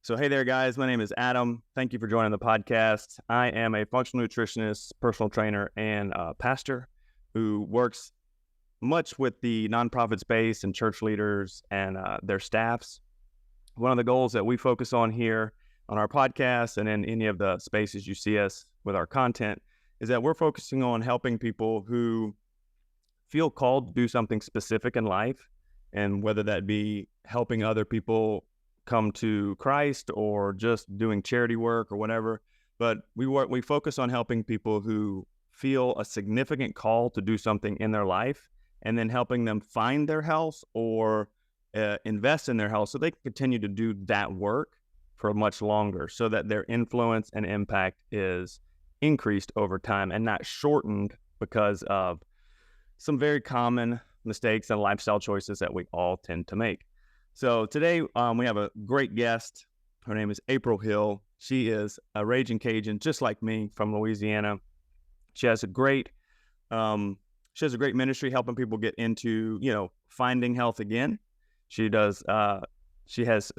So, hey there, guys. My name is Adam. Thank you for joining the podcast. I am a functional nutritionist, personal trainer, and pastor who works much with the nonprofit space and church leaders and their staffs. One of the goals that we focus on here on our podcast and in any of the spaces you see us with our content is that we're focusing on helping people who feel called to do something specific in life, and whether that be helping other people come to Christ or just doing charity work or whatever. But we focus on helping people who feel a significant call to do something in their life, and then helping them find their health or invest in their health so they can continue to do that work for much longer, so that their influence and impact is increased over time and not shortened because of some very common mistakes and lifestyle choices that we all tend to make. So today we have a great guest. Her name is April Hill. She is a raging Cajun, just like me, from Louisiana. She has a great ministry helping people get into, finding health again. She does. She has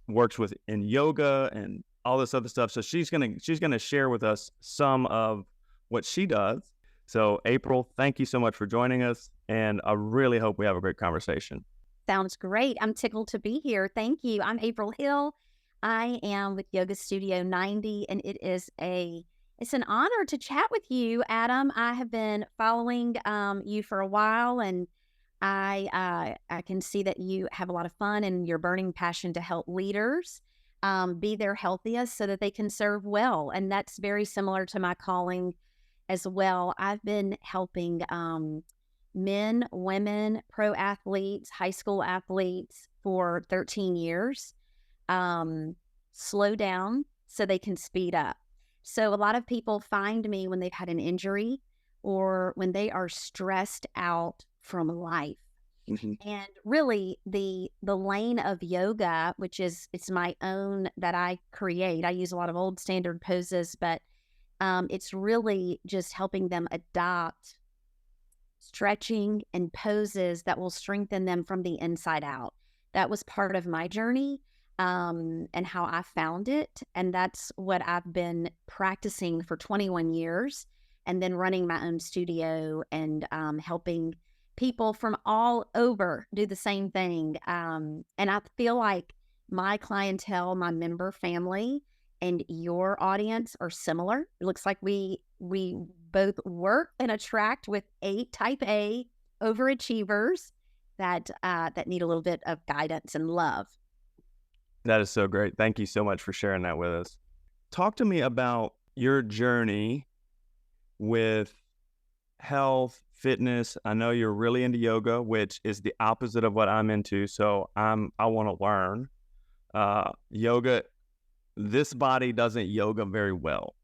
works with in yoga and all this other stuff. So she's gonna share with us some of what she does. So April, thank you so much for joining us, and I really hope we have a great conversation. Sounds great. I'm tickled to be here. Thank you. I'm April Hill. I am with Yoga Studio 90, and it's an honor to chat with you, Adam. I have been following you for a while, and I can see that you have a lot of fun and your burning passion to help leaders be their healthiest so that they can serve well. And that's very similar to my calling as well. I've been helping men, women, pro athletes, high school athletes for 13 years, slow down so they can speed up. So a lot of people find me when they've had an injury or when they are stressed out from life. Mm-hmm. And really the lane of yoga, which is, it's my own that I create. I use a lot of old standard poses, but it's really just helping them adopt stretching and poses that will strengthen them from the inside out. That was part of my journey and how I found it. And that's what I've been practicing for 21 years, and then running my own studio and helping people from all over do the same thing. And I feel like my clientele, my member family, and your audience are similar. It looks like we both work and attract with type A overachievers that need a little bit of guidance and love. That is so great. Thank you so much for sharing that with us. Talk to me about your journey with health, fitness. I know you're really into yoga, which is the opposite of what I'm into. So I want to learn yoga. This body doesn't yoga very well.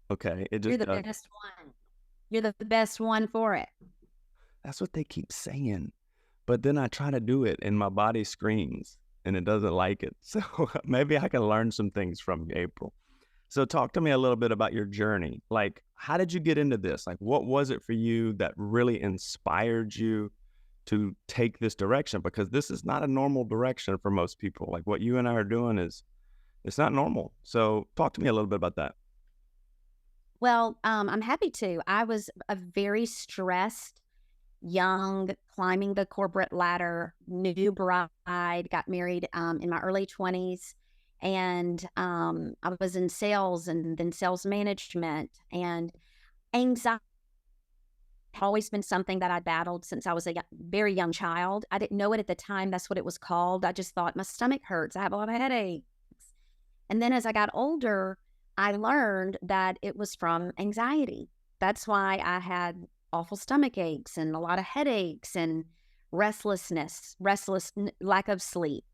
Okay. You're the best one. You're the best one for it. That's what they keep saying. But then I try to do it and my body screams and it doesn't like it. So maybe I can learn some things from you, April. So talk to me a little bit about your journey. Like, how did you get into this? Like, what was it for you that really inspired you to take this direction? Because this is not a normal direction for most people. Like what you and I are doing it's not normal. So talk to me a little bit about that. Well, I'm happy to. I was a very stressed, young, climbing the corporate ladder, new bride, got married in my early 20s. And I was in sales and then sales management, and anxiety had always been something that I battled since I was a very young child. I didn't know it at the time. That's what it was called. I just thought my stomach hurts. I have a lot of headaches. And then as I got older, I learned that it was from anxiety. That's why I had awful stomach aches and a lot of headaches and restless, lack of sleep.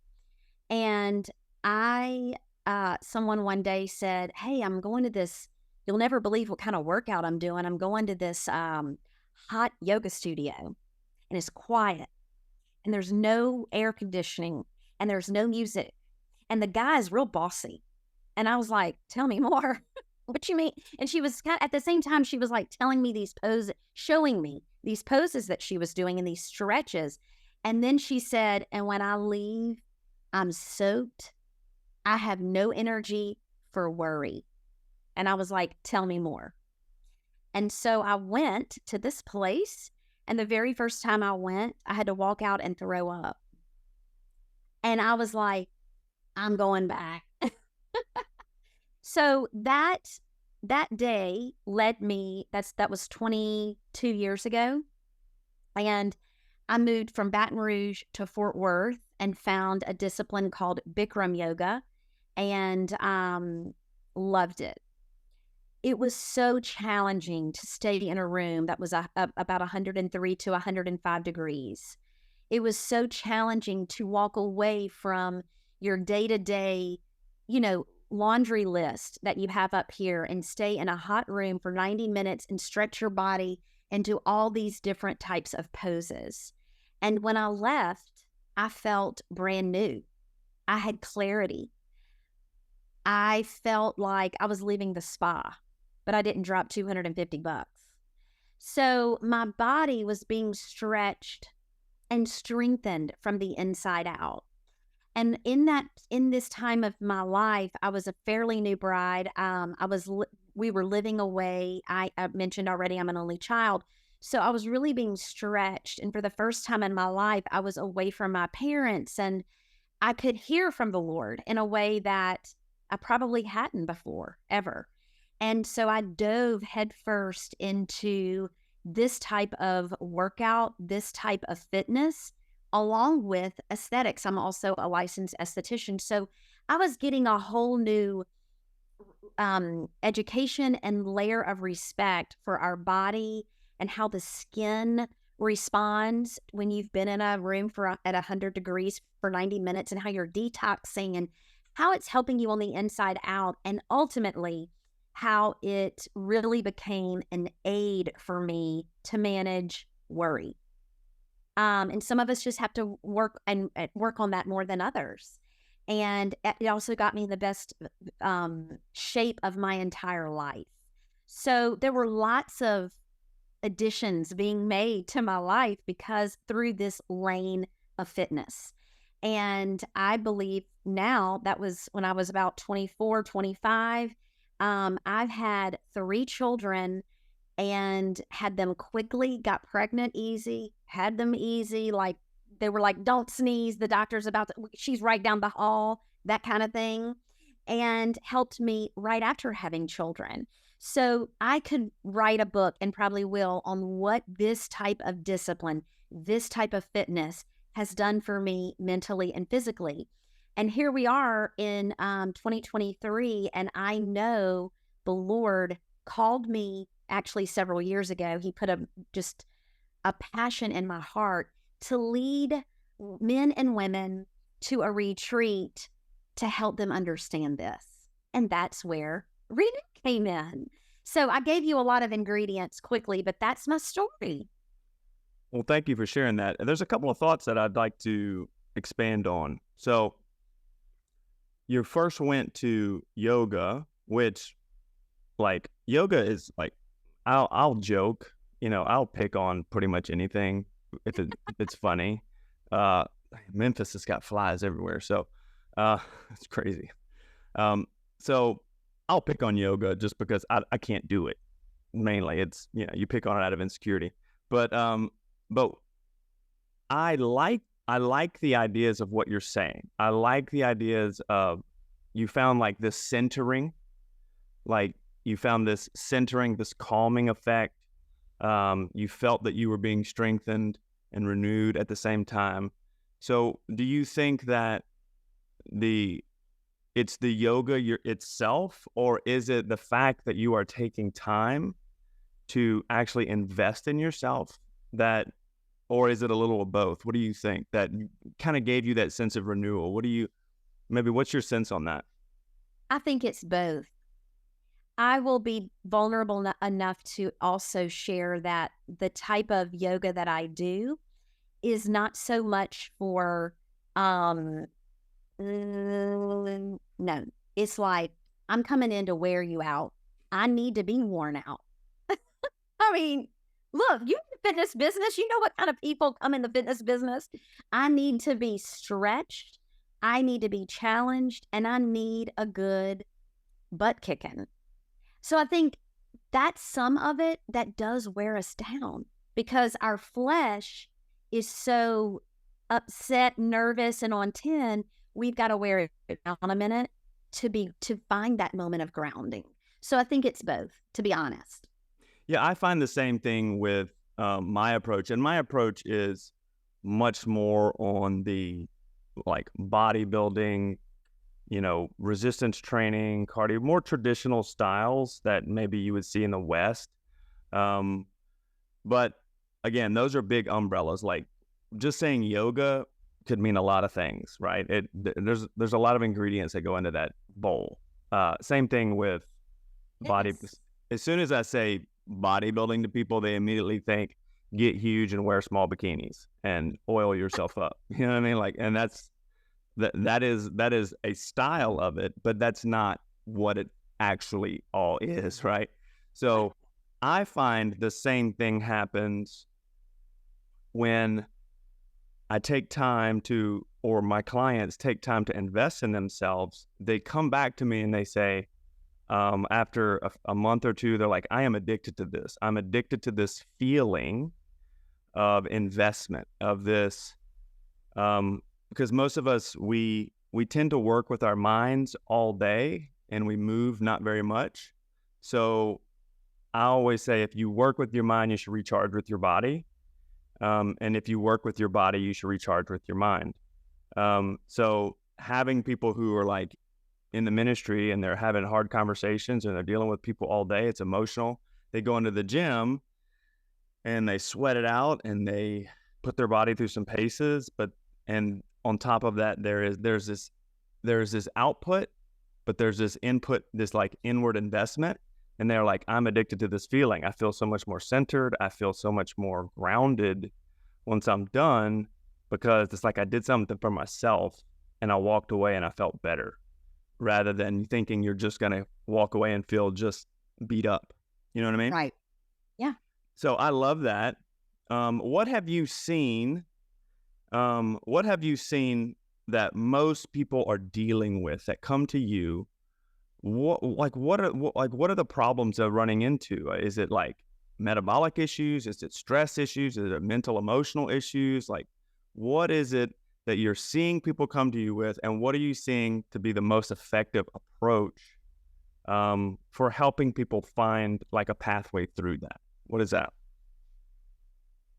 And someone one day said, "Hey, I'm going to this, you'll never believe what kind of workout I'm doing. I'm going to this hot yoga studio, and it's quiet, and there's no air conditioning, and there's no music, and the guy is real bossy." And I was like, "Tell me more." "What you mean?" And she was at the same time, she was like telling me these poses, showing me these poses that she was doing and these stretches. And then she said, "And when I leave, I'm soaked I have no energy for worry. And I was like, tell me more. And so I went to this place. And the very first time I went, I had to walk out and throw up. And I was like, I'm going back. So that day led me, that was 22 years ago. And I moved from Baton Rouge to Fort Worth and found a discipline called Bikram Yoga and loved it. It was so challenging to stay in a room that was about 103 to 105 degrees. It was so challenging to walk away from your day-to-day, laundry list that you have up here and stay in a hot room for 90 minutes and stretch your body and do all these different types of poses. And when I left, I felt brand new. I had clarity. I felt like I was leaving the spa, but I didn't drop $250. So my body was being stretched and strengthened from the inside out. And in this time of my life, I was a fairly new bride. We were living away. I mentioned already, I'm an only child. So I was really being stretched. And for the first time in my life, I was away from my parents, and I could hear from the Lord in a way that I probably hadn't before, ever. And so I dove headfirst into this type of workout, this type of fitness, along with aesthetics. I'm also a licensed esthetician. So I was getting a whole new education and layer of respect for our body and how the skin responds when you've been in a room at 100 degrees for 90 minutes, and how you're detoxing and how it's helping you on the inside out, and ultimately how it really became an aid for me to manage worry. And some of us just have to work on that more than others. And it also got me in the best shape of my entire life. So there were lots of additions being made to my life because through this lane of fitness. And I believe now, that was when I was about 24, 25. I've had 3 children and had them quickly, got pregnant easy, had them easy. Like, they were like, don't sneeze, the doctor's she's right down the hall, that kind of thing. And helped me right after having children. So I could write a book, and probably will, on what this type of discipline, this type of fitness has done for me mentally and physically. And here we are in 2023, and I know the Lord called me actually several years ago. He put just a passion in my heart to lead men and women to a retreat to help them understand this. And that's where Renew came in. So I gave you a lot of ingredients quickly, but that's my story. Well, thank you for sharing that. There's a couple of thoughts that I'd like to expand on. So you first went to yoga, which, like, yoga is like, I'll joke, I'll pick on pretty much anything if it's funny. Memphis has got flies everywhere, so it's crazy. So I'll pick on yoga just because I can't do it. Mainly, it's, you pick on it out of insecurity. But I like the ideas of what you're saying. I like the ideas of, you found like this centering, like you found this centering, this calming effect. You felt that you were being strengthened and renewed at the same time. So do you think that it's the yoga itself, or is it the fact that you are taking time to actually invest in yourself, or is it a little of both? What do you think that kind of gave you that sense of renewal? What's your sense on that? I think it's both. I will be vulnerable enough to also share that the type of yoga that I do is not so much for, no, it's like, I'm coming in to wear you out. I need to be worn out. I mean, look, you in the fitness business, you know what kind of people come in the fitness business. I need to be stretched. I need to be challenged and I need a good butt kicking. So I think that's some of it that does wear us down because our flesh is so upset, nervous, and on 10. We've got to wear it down a minute to find that moment of grounding. So I think it's both, to be honest. Yeah, I find the same thing with my approach, and my approach is much more on the like bodybuilding, resistance training, cardio, more traditional styles that maybe you would see in the West. Um, but again, those are big umbrellas. Like just saying yoga could mean a lot of things, right? There's a lot of ingredients that go into that bowl. Same thing with body. Yes. As soon as I say bodybuilding to people, they immediately think get huge and wear small bikinis and oil yourself up. You know what I mean? Like, and that is a style of it, but that's not what it actually all is, right? So I find the same thing happens when I take time to, or my clients take time to invest in themselves. They come back to me and they say, after a month or two, they're like, I am addicted to this. I'm addicted to this feeling of investment, of this, because most of us, we tend to work with our minds all day and we move not very much. So I always say, if you work with your mind, you should recharge with your body. And if you work with your body, you should recharge with your mind. So having people who are like in the ministry and they're having hard conversations and they're dealing with people all day, it's emotional. They go into the gym and they sweat it out and they put their body through some paces. And on top of that, there's this output, but there's this input, this like inward investment. And they're like, I'm addicted to this feeling. I feel so much more centered. I feel so much more grounded once I'm done, because it's like I did something for myself and I walked away and I felt better, rather than thinking you're just going to walk away and feel just beat up. You know what I mean? Right. Yeah. So I love that. What have you seen? What have you seen that most people are dealing with that come to you? What are the problems they're running into? Is it like metabolic issues? Is it stress issues? Is it mental emotional issues? Like, what is it that you're seeing people come to you with, and what are you seeing to be the most effective approach for helping people find like a pathway through that? What is that?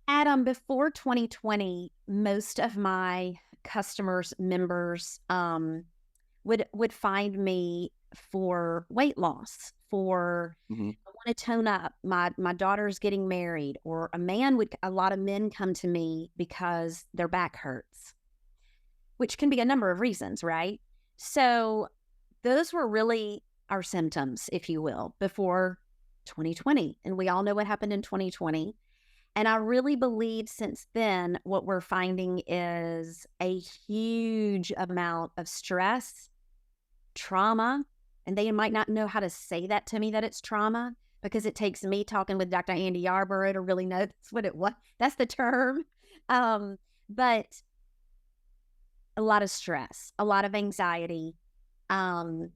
Adam, before 2020, most of my customers, members, would find me for weight loss, for Mm-hmm. I want to tone up. My daughter's getting married, or a lot of men come to me because their back hurts, which can be a number of reasons, right? So those were really our symptoms, if you will, before 2020. And we all know what happened in 2020. And I really believe since then, what we're finding is a huge amount of stress, trauma, and they might not know how to say that to me, that it's trauma, because it takes me talking with Dr. Andy Yarborough to really know that's what it was. That's the term. But a lot of stress, a lot of anxiety. And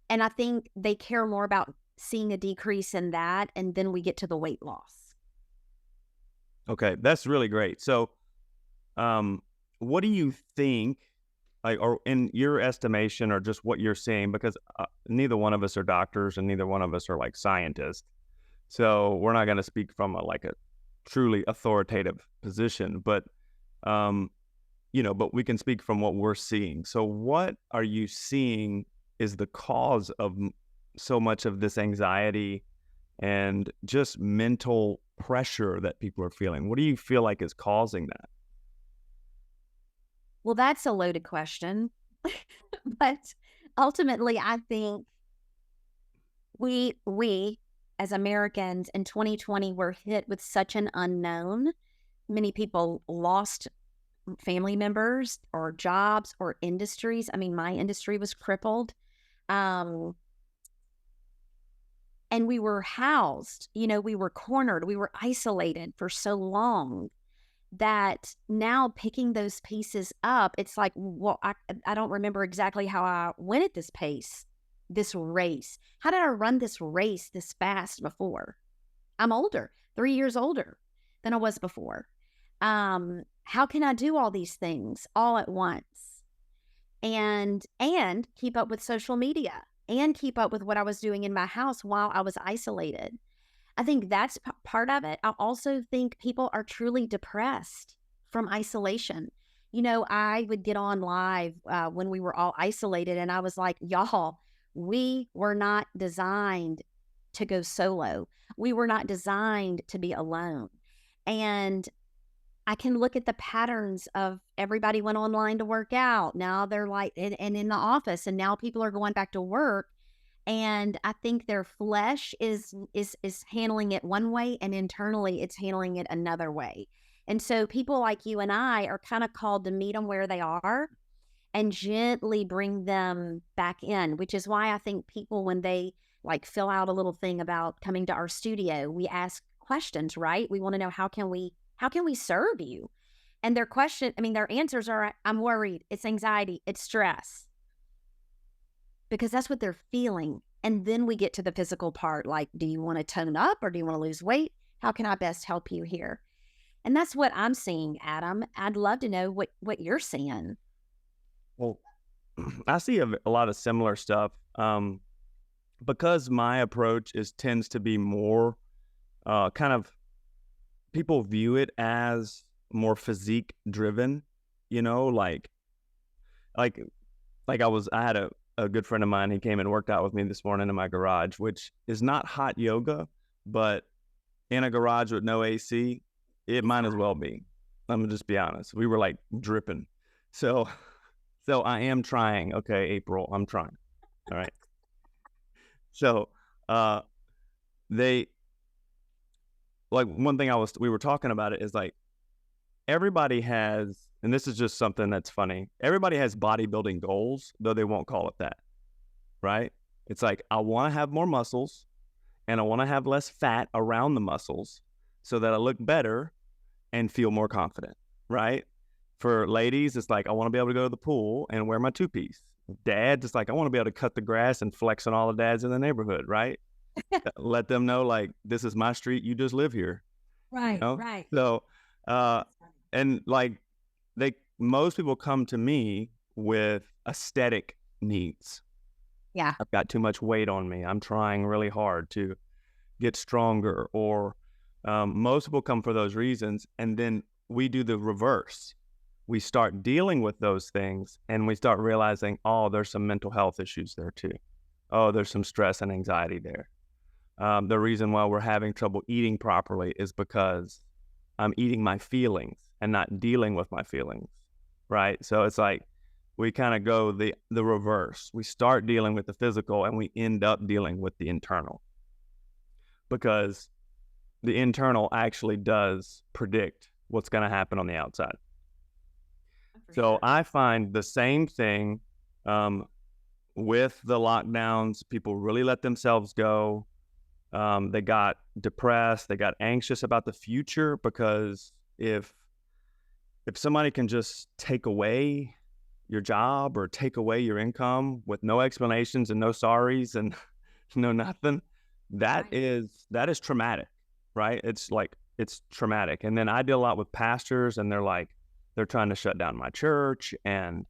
I think they care more about seeing a decrease in that. And then we get to the weight loss. Okay, that's really great. So, what do you think, like, or in your estimation, or just what you're seeing? Because neither one of us are doctors, and neither one of us are like scientists, so we're not going to speak from a truly authoritative position. But, but we can speak from what we're seeing. So, what are you seeing is the cause of so much of this anxiety and just mental pressure that people are feeling? What do you feel like is causing that? Well, that's a loaded question. But ultimately, I think we as Americans in 2020 were hit with such an unknown. Many people lost family members or jobs or industries. I mean, my industry was crippled. And we were housed, we were cornered, we were isolated for so long that now picking those pieces up, it's like, well, I don't remember exactly how I went at this pace, this race. How did I run this race this fast before? I'm older, 3 years older than I was before. How can I do all these things all at once and keep up with social media and keep up with what I was doing in my house while I was isolated? I think that's part of it. I also think people are truly depressed from isolation. I would get on live when we were all isolated, and I was like, y'all, we were not designed to go solo. We were not designed to be alone. And I can look at the patterns of everybody went online to work out. Now they're like, and in the office, and now people are going back to work. And I think their flesh is handling it one way, and internally it's handling it another way. And so people like you and I are kind of called to meet them where they are and gently bring them back in, which is why I think people, when they like fill out a little thing about coming to our studio, we ask questions, right? We want to know, how can we serve you? And their answers are, I'm worried, it's anxiety, it's stress, because that's what they're feeling. And then we get to the physical part, like, do you want to tone up or do you want to lose weight? How can I best help you here? And that's what I'm seeing, Adam. I'd love to know what you're seeing. Well, I see a lot of similar stuff because my approach tends to be more kind of, people view it as more physique driven, like I had a good friend of mine. He came and worked out with me this morning in my garage, which is not hot yoga, but in a garage with no AC, it might as well be. I'm gonna just be honest. We were like dripping. So I am trying. Okay, April, I'm trying. All right. So one thing we were talking about it is like, everybody has, and this is just something that's funny, everybody has bodybuilding goals, though they won't call it that, right? It's like, I want to have more muscles and I want to have less fat around the muscles so that I look better and feel more confident, right? For ladies, it's like, I want to be able to go to the pool and wear my two-piece. Dads, it's like, I want to be able to cut the grass and flex on all the dads in the neighborhood, right? Let them know, like, this is my street, you just live here. Right, right. So, and like, most people come to me with aesthetic needs. Yeah. I've got too much weight on me. I'm trying really hard to get stronger, or most people come for those reasons. And then we do the reverse. We start dealing with those things and we start realizing, oh, there's some mental health issues there too. Oh, there's some stress and anxiety there. The reason why we're having trouble eating properly is because I'm eating my feelings and not dealing with my feelings, right? So it's like, we kind of go the reverse. We start dealing with the physical and we end up dealing with the internal, because the internal actually does predict what's going to happen on the outside. So I find the same thing with the lockdowns. People really let themselves go. They got depressed. They got anxious about the future, because if somebody can just take away your job or take away your income with no explanations and no sorries and no nothing, that is traumatic, right? It's traumatic. And then I deal a lot with pastors, and they're trying to shut down my church. And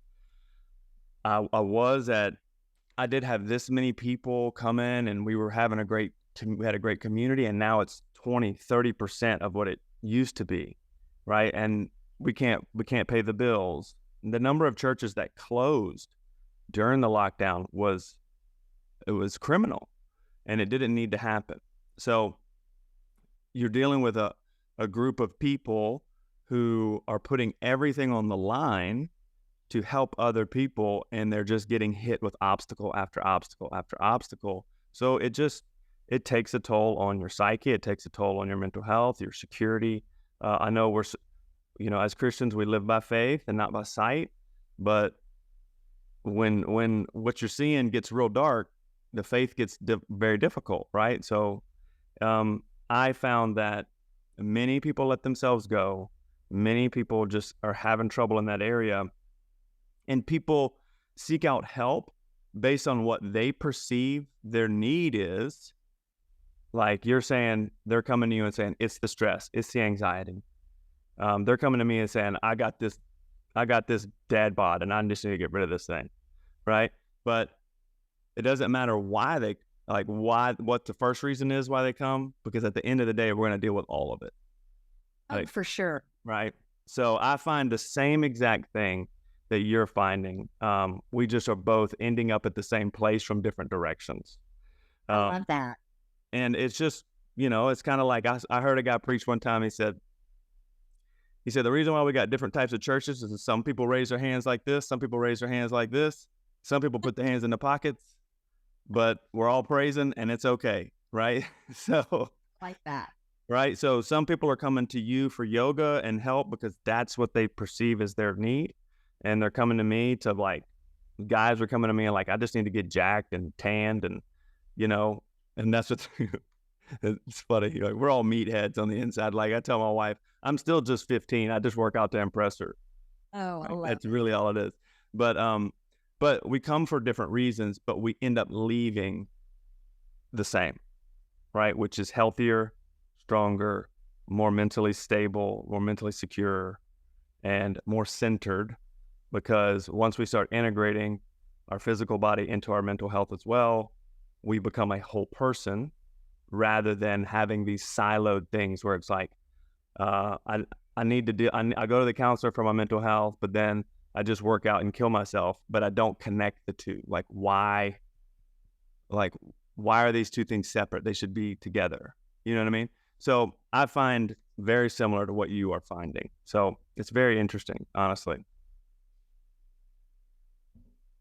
I did have this many people come in, and we had a great community, and now it's 20-30% of what it used to be, right? And we can't pay the bills. The number of churches that closed during the lockdown was criminal, and it didn't need to happen. So you're dealing with a group of people who are putting everything on the line to help other people, and they're just getting hit with obstacle after obstacle after obstacle. So it takes a toll on your psyche. It takes a toll on your mental health, your security. I know as Christians, we live by faith and not by sight. But when what you're seeing gets real dark, the faith gets very difficult, right? So I found that many people let themselves go, Many people just are having trouble in that area, and people seek out help based on what they perceive their need is. Like you're saying, they're coming to you and saying, it's the stress, it's the anxiety. They're coming to me and saying, I got this dad bod and I just need to get rid of this thing. Right. But it doesn't matter why what the first reason is why they come, because at the end of the day, we're going to deal with all of it. Oh, for sure. Right. So I find the same exact thing that you're finding. We just are both ending up at the same place from different directions. I love that. And it's just, it's kind of like I heard a guy preach one time. He said, the reason why we got different types of churches is that some people raise their hands like this. Some people raise their hands like this. Some people put their hands in the pockets, but we're all praising and it's okay. Right. So like that. Right. So some people are coming to you for yoga and help because that's what they perceive as their need. And they're coming to me to guys are coming to me and I just need to get jacked and tanned and, and that's what it's funny. We're all meatheads on the inside. I tell my wife, I'm still just 15. I just work out to impress her. Oh, I love That's really all it is. But we come for different reasons, but we end up leaving the same, right? Which is healthier, stronger, more mentally stable, more mentally secure, and more centered. Because once we start integrating our physical body into our mental health as well, we become a whole person rather than having these siloed things where it's I need to do, I go to the counselor for my mental health, but then I just work out and kill myself, but I don't connect the two. Why are these two things separate? They should be together. You know what I mean? So I find very similar to what you are finding. So it's very interesting, honestly.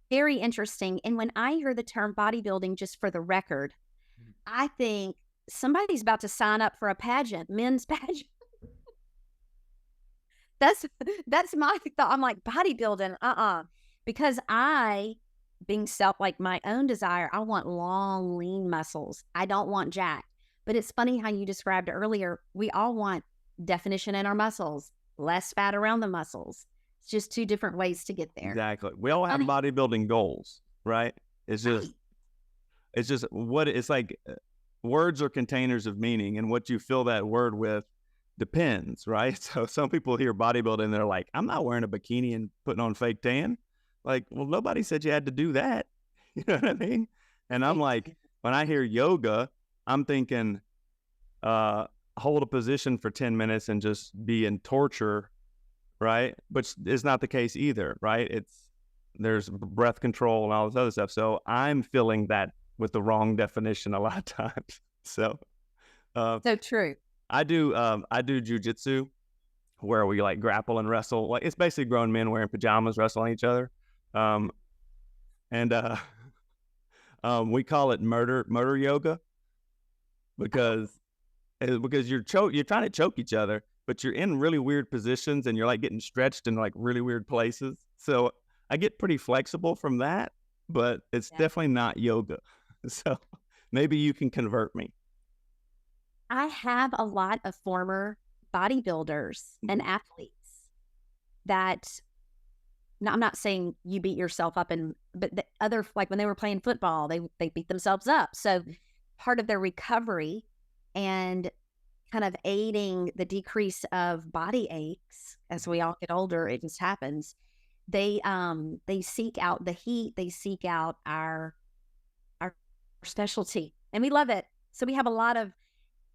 Very interesting. And when I hear the term bodybuilding, just for the record, I think somebody's about to sign up for a pageant, men's pageant. That's my thought. I'm like, bodybuilding, because being my own desire, I want long, lean muscles. I don't want jacked. But it's funny how you described earlier, we all want definition in our muscles, less fat around the muscles. It's just two different ways to get there. Exactly. We all have bodybuilding goals, right? It's just words are containers of meaning, and what you fill that word with depends, right? So some people hear bodybuilding, they're like, I'm not wearing a bikini and putting on fake tan. Well, nobody said you had to do that. You know what I mean? And I'm like, when I hear yoga, I'm thinking, hold a position for 10 minutes and just be in torture, right? But it's not the case either, right? There's breath control and all this other stuff. So I'm filling that with the wrong definition a lot of times. So true. I do jujitsu where we grapple and wrestle. It's basically grown men wearing pajamas wrestling each other. We call it murder yoga because you're trying to choke each other, but you're in really weird positions and you're getting stretched in really weird places. So I get pretty flexible from that, but it's definitely not yoga. So maybe you can convert me. I have a lot of former bodybuilders and athletes that, now I'm not saying you beat yourself up, but the other, when they were playing football, they beat themselves up. So part of their recovery and kind of aiding the decrease of body aches as we all get older, it just happens. They seek out the heat. They seek out our specialty, and we love it. So we have a lot of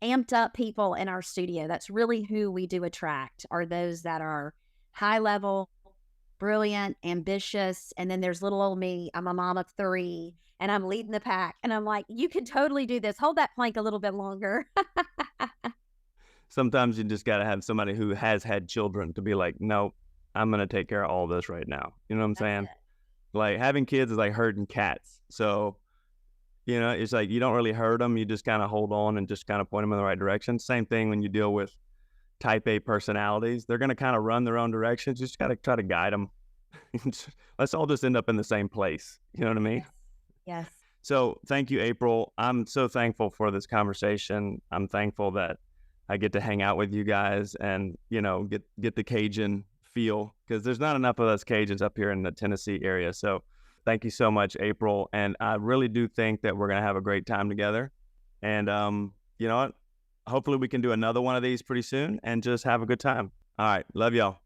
amped up people in our studio. That's really who we do attract, are those that are high level, brilliant, ambitious. And then there's little old me. I'm a mom of 3 and I'm leading the pack. And I'm like, you can totally do this. Hold that plank a little bit longer. Sometimes you just got to have somebody who has had children to be like, no, I'm going to take care of all this right now. You know what I'm saying? Having kids is like herding cats. So, it's you don't really herd them. You just kind of hold on and just kind of point them in the right direction. Same thing when you deal with type A personalities. They're going to kind of run their own directions. You just got to try to guide them. Let's all just end up in the same place. You know what I mean? Yes. So thank you, April. I'm so thankful for this conversation. I'm thankful that I get to hang out with you guys and, get the Cajun feel, because there's not enough of us Cajuns up here in the Tennessee area. So thank you so much, April. And I really do think that we're going to have a great time together. And you know what? Hopefully we can do another one of these pretty soon and just have a good time. All right. Love y'all.